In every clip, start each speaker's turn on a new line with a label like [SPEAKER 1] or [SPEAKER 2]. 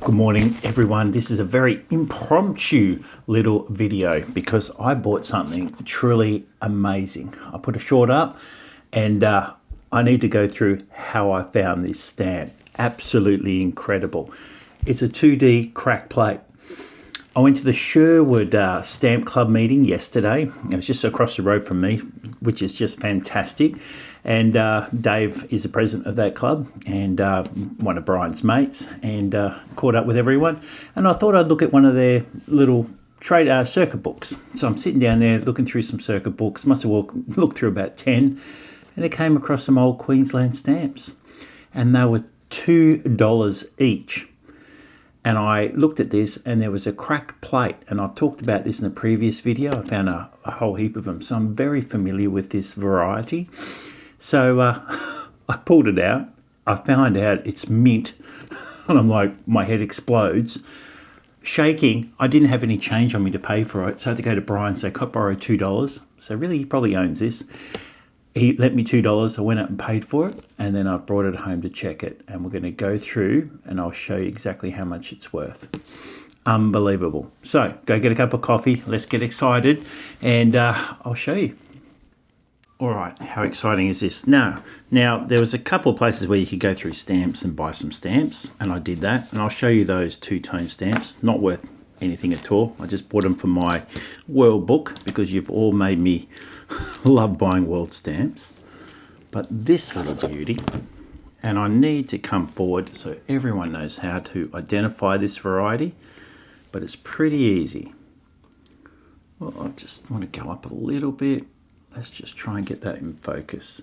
[SPEAKER 1] Good morning everyone. This is a very impromptu little video because I bought something truly amazing. I put a short up and I need to go through how I found this stamp. Absolutely incredible. It's a 2D crack plate. I went to the Sherwood Stamp Club meeting yesterday. It was just across the road from me, which is just fantastic. And Dave is the president of that club and one of Brian's mates, and caught up with everyone. And I thought I'd look at one of their little trade circuit books. So I'm sitting down there looking through some circuit books. Must have looked through about 10, and I came across some old Queensland stamps, and they were $2 each. And I looked at this and there was a crack plate, and I've talked about this in a previous video. I found a whole heap of them, so I'm very familiar with this variety. So I pulled it out. I found out it's mint, and I'm like, my head explodes. Shaking. I didn't have any change on me to pay for it, so I had to go to Brian and say, "Could I borrow $2?" So really, he probably owns this. He lent me $2. I went out and paid for it, and then I brought it home to check it. And we're going to go through, and I'll show you exactly how much it's worth. Unbelievable. So go get a cup of coffee. Let's get excited, and I'll show you. All right, how exciting is this? Now there was a couple of places where you could go through stamps and buy some stamps, and I did that. And I'll show you those two-tone stamps. Not worth anything at all. I just bought them for my world book because you've all made me love buying world stamps. But this little beauty, and I need to come forward so everyone knows how to identify this variety, but it's pretty easy. Well, I just want to go up a little bit. Let's just try and get that in focus.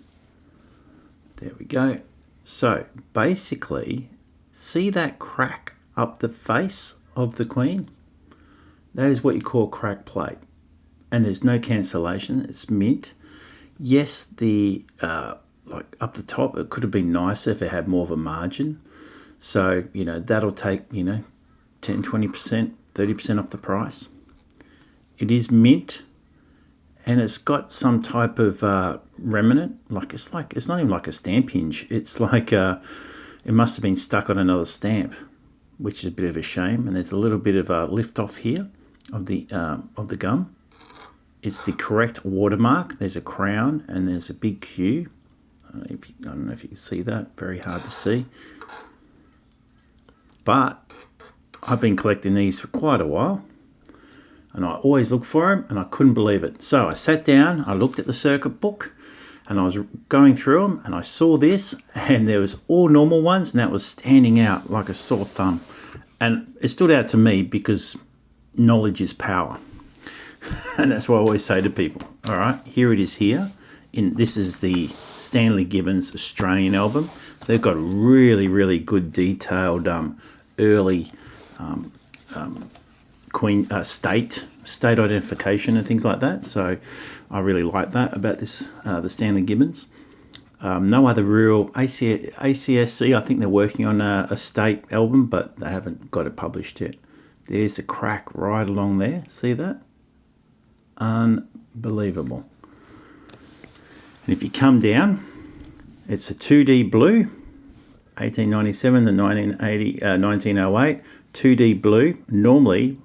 [SPEAKER 1] There we go. So basically, see that crack up the face of the Queen? That is what you call crack plate. And there's no cancellation. It's mint. Yes, the like up the top, it could have been nicer if it had more of a margin. So, you know, that'll take, 10, 20%, 30% off the price. It is mint, and it's got some type of remnant. It's not even like a stamp hinge. It's like it must have been stuck on another stamp, which is a bit of a shame. And there's a little bit of a lift off here of the gum. It's the correct watermark. There's a crown and there's a big Q. I don't know if you can see that. Very hard to see. But I've been collecting these for quite a while, and I always look for them, and I couldn't believe it. So I sat down, I looked at the circuit book, and I was going through them, and I saw this, and there was all normal ones, and that was standing out like a sore thumb. And it stood out to me because knowledge is power. And that's what I always say to people. All right, here it is here. This is the Stanley Gibbons Australian album. They've got really, really good detailed early Queen state identification and things like that. So I really like that about this, the Stanley Gibbons. No other real ACSC. I think they're working on a state album, but they haven't got it published yet. There's a crack right along there. See that? Unbelievable. And if you come down, it's a 2D blue, 1897 to 1908, 2D blue. Normally,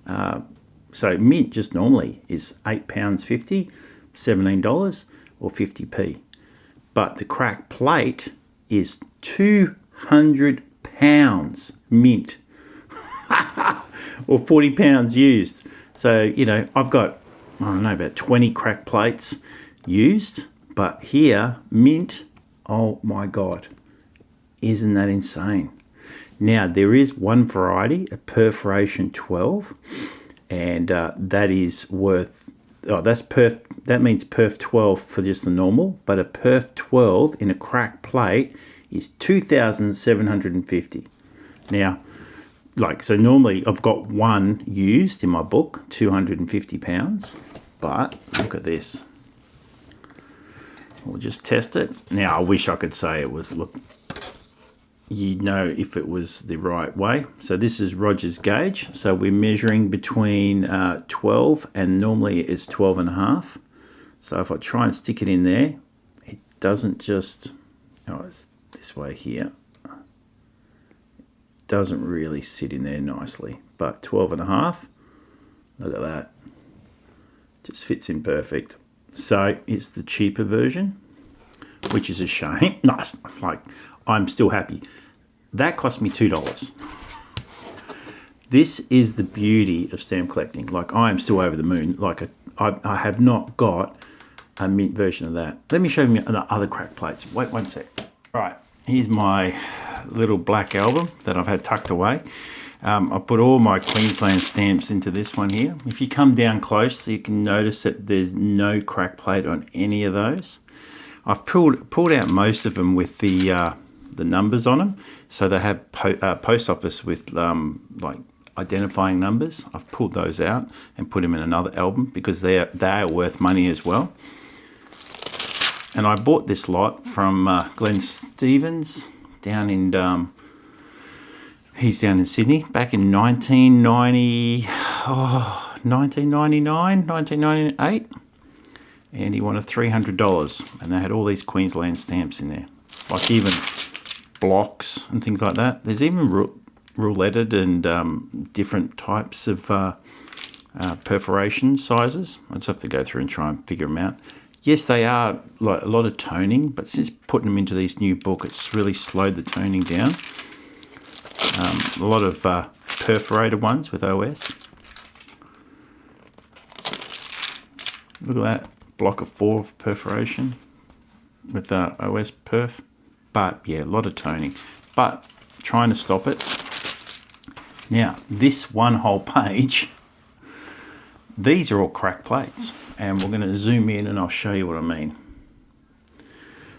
[SPEAKER 1] so mint just normally is £8.50, $17 or 50p. But the crack plate is 200 pounds mint or 40 pounds used. So, I've got, I don't know, about 20 crack plates used, but here, mint, oh my God, isn't that insane? Now, there is one variety, a perforation 12, and that is worth, that means perf 12 for just the normal, but a perf 12 in a crack plate is 2,750. Now, so normally I've got one used in my book, 250 pounds, but look at this. We'll just test it. Now, I wish I could say it was, look, if it was the right way. So this is Roger's gauge. So we're measuring between 12 and normally it's 12 and a half. So if I try and stick it in there, it doesn't just, it's this way here. doesn't really sit in there nicely. But 12.5, look at that. Just fits in perfect. So it's the cheaper version, which is a shame. No, like, I'm still happy. That cost me $2. This is the beauty of stamp collecting. Like, I am still over the moon. Like, I have not got a mint version of that. Let me show you other crack plates. Wait one sec. All right, here's my little black album that I've had tucked away. I put all my Queensland stamps into this one here. If you come down close, you can notice that there's no crack plate on any of those. I've pulled out most of them with the numbers on them, so they have post office with like identifying numbers. I've pulled those out and put them in another album because they are worth money as well. And I bought this lot from Glenn Stevens down in he's down in Sydney back in 1999, 1998, and he wanted $300, and they had all these Queensland stamps in there, like even blocks and things like that. There's even rouletted and different types of perforation sizes. I just have to go through and try and figure them out. Yes, they are like a lot of toning, but since putting them into this new book, it's really slowed the toning down. A lot of perforated ones with OS. Look at that, block of 4 of perforation with OS perf. But yeah, a lot of toning, but trying to stop it. Now, this one whole page, these are all crack plates, and we're going to zoom in and I'll show you what I mean.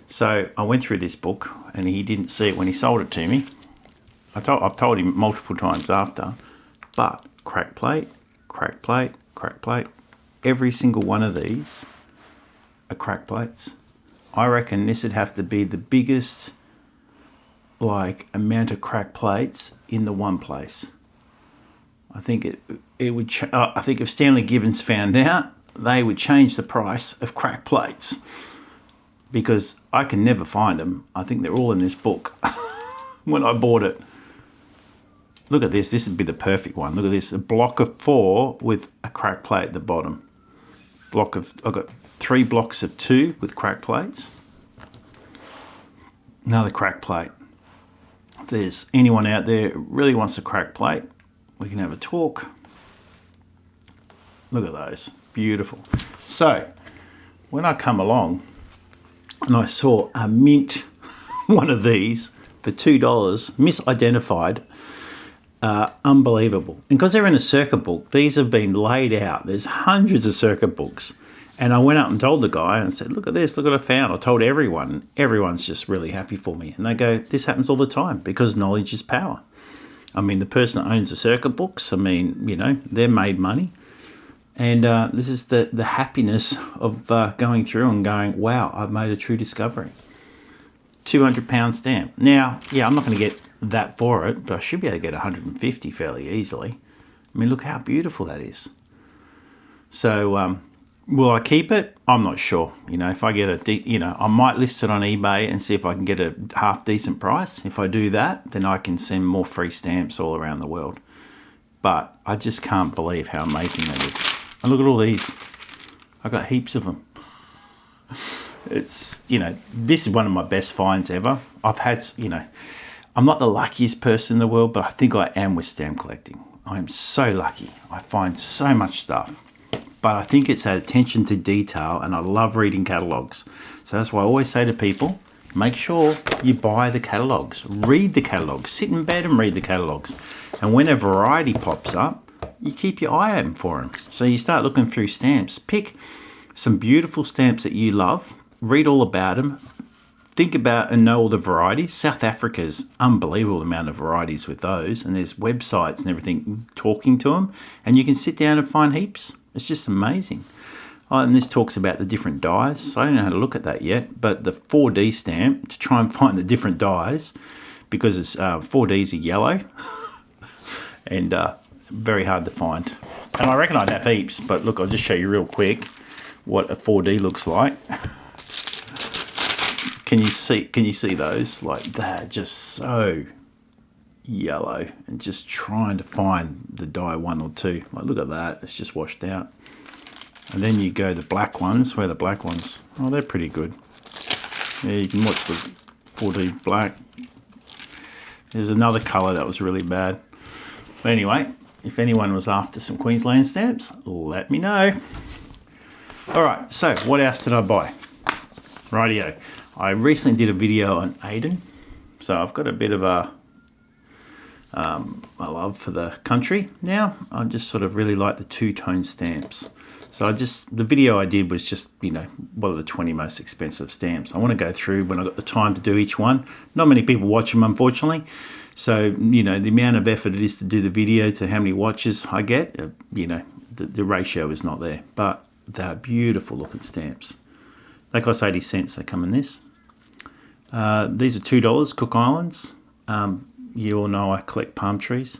[SPEAKER 1] So I went through this book and he didn't see it when he sold it to me. I've told him multiple times after, but crack plate, crack plate, crack plate. Every single one of these are crack plates. I reckon this would have to be the biggest like amount of crack plates in the one place. I think it would. I think if Stanley Gibbons found out, they would change the price of crack plates because I can never find them. I think they're all in this book when I bought it. Look at this. This would be the perfect one. Look at this. A block of 4 with a crack plate at the bottom. I've got 3 blocks of 2 with crack plates. Another crack plate. If there's anyone out there who really wants a crack plate, we can have a talk. Look at those. Beautiful. So, when I come along and I saw a mint one of these for $2, misidentified, unbelievable. And because they're in a circuit book, these have been laid out. There's hundreds of circuit books. And I went up and told the guy and said, look at this, look what I found. I told everyone. Everyone's just really happy for me. And they go, this happens all the time because knowledge is power. I mean, the person that owns the circuit books, I mean, you know, they're made money. And this is the happiness of going through and going, wow, I've made a true discovery. £200 stamp. Now, yeah, I'm not going to get that for it, but I should be able to get 150 fairly easily. I mean, look how beautiful that is. So, will I keep it? I'm not sure. You know, if I get I might list it on eBay and see if I can get a half decent price. If I do that, then I can send more free stamps all around the world. But I just can't believe how amazing that is. And look at all these. I've got heaps of them. It's, you know, this is one of my best finds ever. I've had, you know, I'm not the luckiest person in the world, but I think I am with stamp collecting. I'm so lucky. I find so much stuff. But I think it's that attention to detail, and I love reading catalogues. So that's why I always say to people, make sure you buy the catalogues. Read the catalogues. Sit in bed and read the catalogues. And when a variety pops up, you keep your eye out for them. So you start looking through stamps. Pick some beautiful stamps that you love. Read all about them. Think about and know all the varieties. South Africa's unbelievable amount of varieties with those. And there's websites and everything talking to them. And you can sit down and find heaps. It's just amazing. Oh, and this talks about the different dyes. So I don't know how to look at that yet. But the 4D stamp, to try and find the different dyes, because it's 4Ds are yellow. And very hard to find. And I reckon I'd have heaps. But look, I'll just show you real quick what a 4D looks like. Can you see those? Like, they're just so yellow and just trying to find the die 1 or 2. Like, look at that, it's just washed out. And then you go the black ones. Where are the black ones? Oh, they're pretty good. Yeah, you can watch the 4D black. There's another colour that was really bad. But anyway, if anyone was after some Queensland stamps, let me know. Alright, so what else did I buy? Rightio. I recently did a video on Aden. So I've got a bit of a love for the country now. I just sort of really like the two-tone stamps. So the video I did was just, you know, what are the 20 most expensive stamps. I want to go through when I've got the time to do each one. Not many people watch them, unfortunately. So, you know, the amount of effort it is to do the video to how many watches I get, you know, the ratio is not there. But they're beautiful looking stamps. They cost 80 cents, they come in this. These are $2, Cook Islands. You all know I collect palm trees.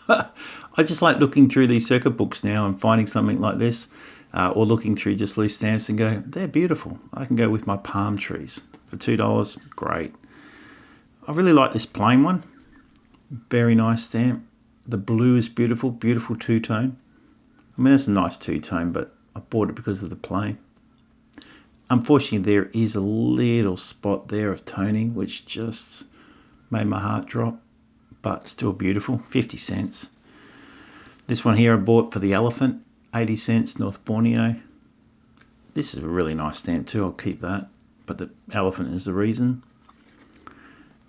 [SPEAKER 1] I just like looking through these circuit books now and finding something like this, or looking through just loose stamps and go, they're beautiful. I can go with my palm trees. For $2, great. I really like this plain one. Very nice stamp. The blue is beautiful, beautiful two-tone. I mean, it's a nice two-tone, but I bought it because of the plain. Unfortunately, there is a little spot there of toning, which just made my heart drop, but still beautiful, 50 cents. This one here I bought for the elephant, 80 cents, North Borneo. This is a really nice stamp too, I'll keep that, but the elephant is the reason.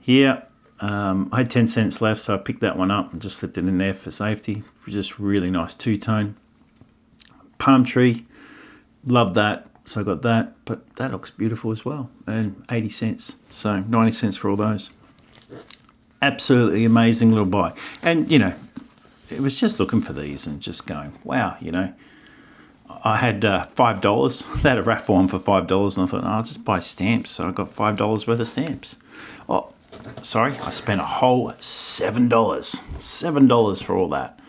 [SPEAKER 1] Here, I had 10 cents left, so I picked that one up and just slipped it in there for safety. Just really nice two-tone. Palm tree, love that, so I got that, but that looks beautiful as well, and 80 cents, so 90 cents for all those. Absolutely amazing little buy. And, you know, it was just looking for these and just going, wow, you know. I had $5. They had a raffle on for $5, and I thought, oh, I'll just buy stamps. So I got $5 worth of stamps. Oh, sorry, I spent a whole $7. $7 for all that,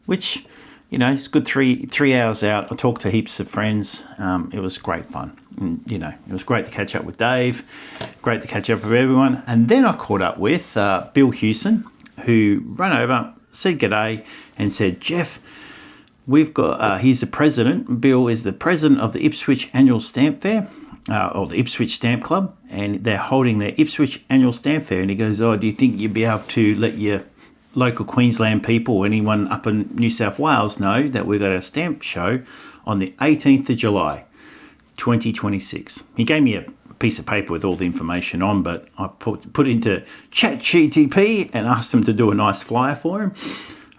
[SPEAKER 1] which, you know, it's good 3 hours out. I talked to heaps of friends. It was great fun. And, you know, it was great to catch up with Dave. Great to catch up with everyone. And then I caught up with Bill Hewson, who ran over, said g'day, and said, Jeff, we've got, he's the president. Bill is the president of the Ipswich Annual Stamp Fair, or the Ipswich Stamp Club, and they're holding their Ipswich Annual Stamp Fair. And he goes, oh, do you think you'd be able to let your local Queensland people or anyone up in New South Wales know that we've got a stamp show on the 18th of July, 2026. He gave me a piece of paper with all the information on, but I put into ChatGTP and asked him to do a nice flyer for him.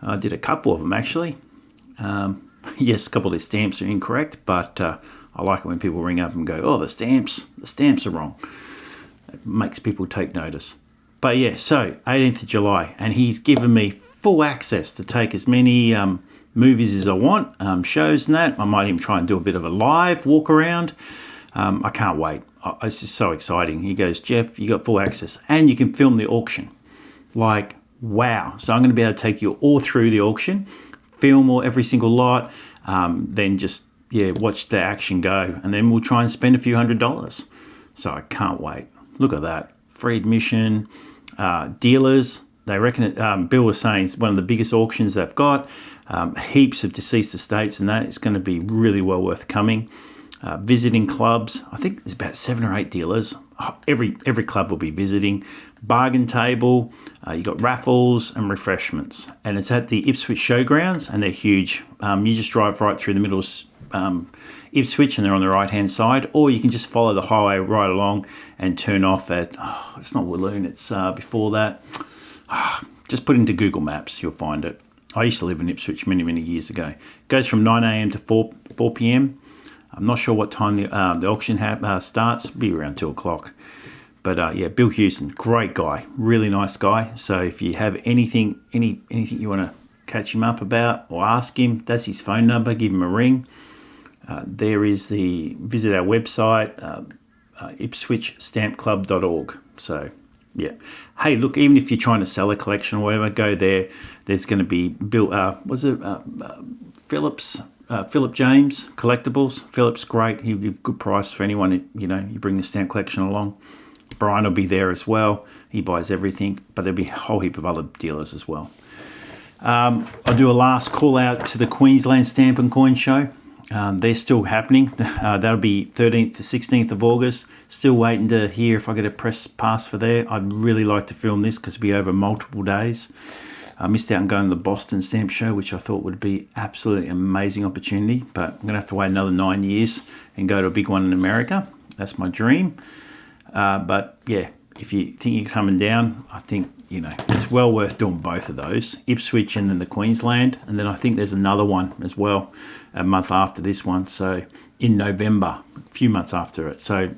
[SPEAKER 1] I did a couple of them actually. Yes, a couple of the stamps are incorrect, but I like it when people ring up and go, oh, the stamps are wrong. It makes people take notice. But yeah, so 18th of July, and he's given me full access to take as many movies as I want, shows and that. I might even try and do a bit of a live walk around. I can't wait. It's just so exciting. He goes, Jeff, you got full access and you can film the auction. Like, wow. So I'm going to be able to take you all through the auction, film every single lot, then just, yeah, watch the action go. And then we'll try and spend a few $100s. So I can't wait. Look at that. Free admission, dealers. They reckon it, Bill was saying it's one of the biggest auctions they've got. Heaps of deceased estates and that. It's going to be really well worth coming. Visiting clubs. I think there's about 7 or 8 dealers. Every club will be visiting. Bargain table. You got raffles and refreshments. And it's at the Ipswich Showgrounds, and they're huge. You just drive right through the middle of Ipswich, and they're on the right-hand side. Or you can just follow the highway right along and turn off at, it's not Walloon, it's before that. Just put into Google Maps, you'll find it. I used to live in Ipswich many, many years ago. It goes from 9 a.m. to 4 p.m. I'm not sure what time the auction starts. It'll be around 2 o'clock. But yeah, Bill Hewson, great guy, really nice guy. So if you have anything you want to catch him up about or ask him, that's his phone number. Give him a ring. There is visit our website, ipswichstampclub.org. So yeah. Hey, look, even if you're trying to sell a collection or whatever, go there. There's going to be Philip James Collectibles. Philip's great. He'll give good price for anyone, you know, you bring the stamp collection along. Brian will be there as well. He buys everything, but there'll be a whole heap of other dealers as well. I'll do a last call out to the Queensland Stamp and Coin Show. They're still happening. That'll be 13th to 16th of August. Still waiting to hear if I get a press pass for there. I'd really like to film this because it'll be over multiple days. I missed out on going to the Boston Stamp Show, which I thought would be absolutely amazing opportunity, but I'm going to have to wait another 9 years and go to a big one in America. That's my dream. But yeah, if you think you're coming down, I think, you know, it's well worth doing both of those. Ipswich and then the Queensland. And then I think there's another one as well, a month after this one. So in November, a few months after it. So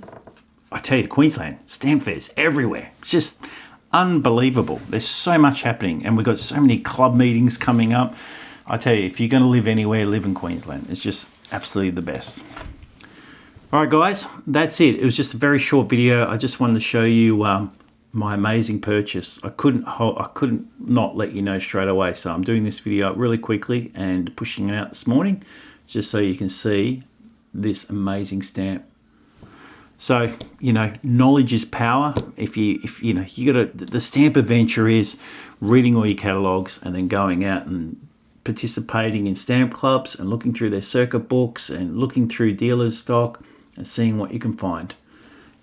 [SPEAKER 1] I tell you, Queensland, stamp fairs everywhere. It's just unbelievable. There's so much happening. And we've got so many club meetings coming up. I tell you, if you're going to live anywhere, live in Queensland. It's just absolutely the best. All right, guys, that's it. It was just a very short video. I just wanted to show you my amazing purchase. I couldn't not let you know straight away. So I'm doing this video really quickly and pushing it out this morning, just so you can see this amazing stamp. So, you know, knowledge is power. If you know, you got to, the stamp adventure is reading all your catalogs and then going out and participating in stamp clubs and looking through their circuit books and looking through dealers' stock and seeing what you can find.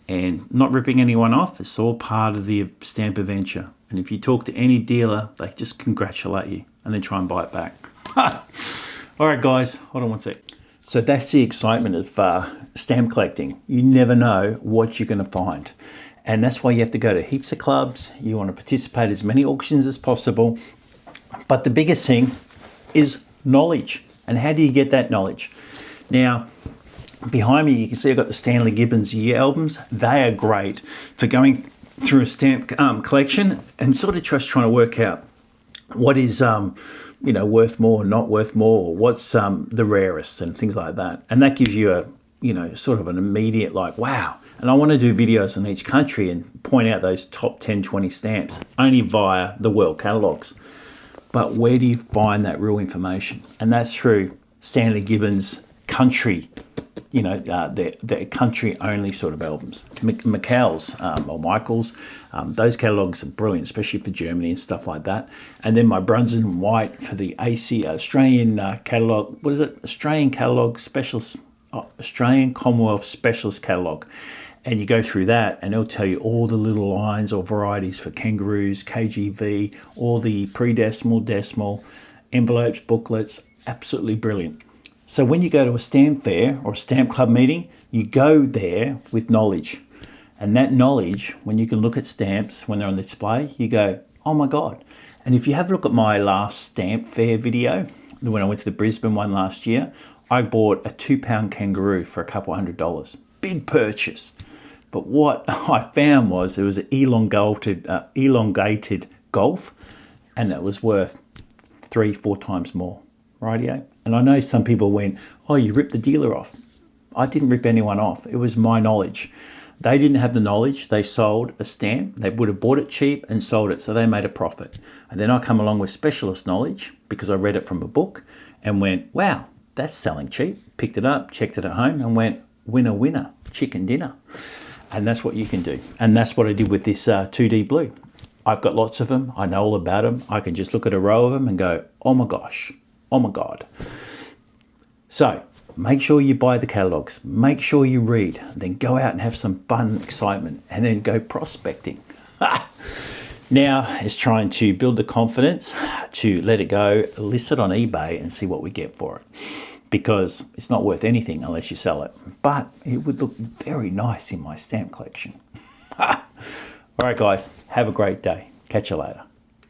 [SPEAKER 1] And not ripping anyone off, it's all part of the stamp adventure. And if you talk to any dealer, they just congratulate you and then try and buy it back. All right, guys, hold on one sec. So that's the excitement of stamp collecting. You never know what you're going to find. And that's why you have to go to heaps of clubs. You want to participate in as many auctions as possible. But the biggest thing is knowledge. And how do you get that knowledge? Now, behind me, you can see I've got the Stanley Gibbons year albums. They are great for going through a stamp collection and sort of just trying to work out what is, you know, worth more, not worth more, or what's the rarest and things like that. And that gives you a, you know, sort of an immediate like, wow. And I want to do videos on each country and point out those top 10, 20 stamps only via the world catalogues. But where do you find that real information? And that's through Stanley Gibbons country, you know, they're country-only sort of albums. McCall's or Michael's, those catalogues are brilliant, especially for Germany and stuff like that. And then my Brunson White for the AC Australian catalogue. What is it? Australian catalogue specialist, Australian Commonwealth Specialist catalogue. And you go through that, and it'll tell you all the little lines or varieties for kangaroos, KGV, all the pre-decimal, decimal, envelopes, booklets. Absolutely brilliant. So when you go to a stamp fair or a stamp club meeting, you go there with knowledge. And that knowledge, when you can look at stamps when they're on display, you go, oh my God. And if you have a look at my last stamp fair video, when I went to the Brisbane one last year, I bought a 2-pound kangaroo for a couple $100. Big purchase. But what I found was it was an elongated golf, and it was worth 3-4 times more. Rightio. And I know some people went, oh, you ripped the dealer off. I didn't rip anyone off. It was my knowledge. They didn't have the knowledge. They sold a stamp. They would have bought it cheap and sold it, so they made a profit. And then I come along with specialist knowledge because I read it from a book and went, wow, that's selling cheap. Picked it up, checked it at home and went, winner, winner, chicken dinner. And that's what you can do. And that's what I did with this 2D blue. I've got lots of them. I know all about them. I can just look at a row of them and go, oh my gosh. Oh my God. So make sure you buy the catalogs, make sure you read, then go out and have some fun, excitement, and then go prospecting. Now it's trying to build the confidence to let it go, list it on eBay and see what we get for it. Because it's not worth anything unless you sell it. But it would look very nice in my stamp collection. All right, guys, have a great day. Catch you later.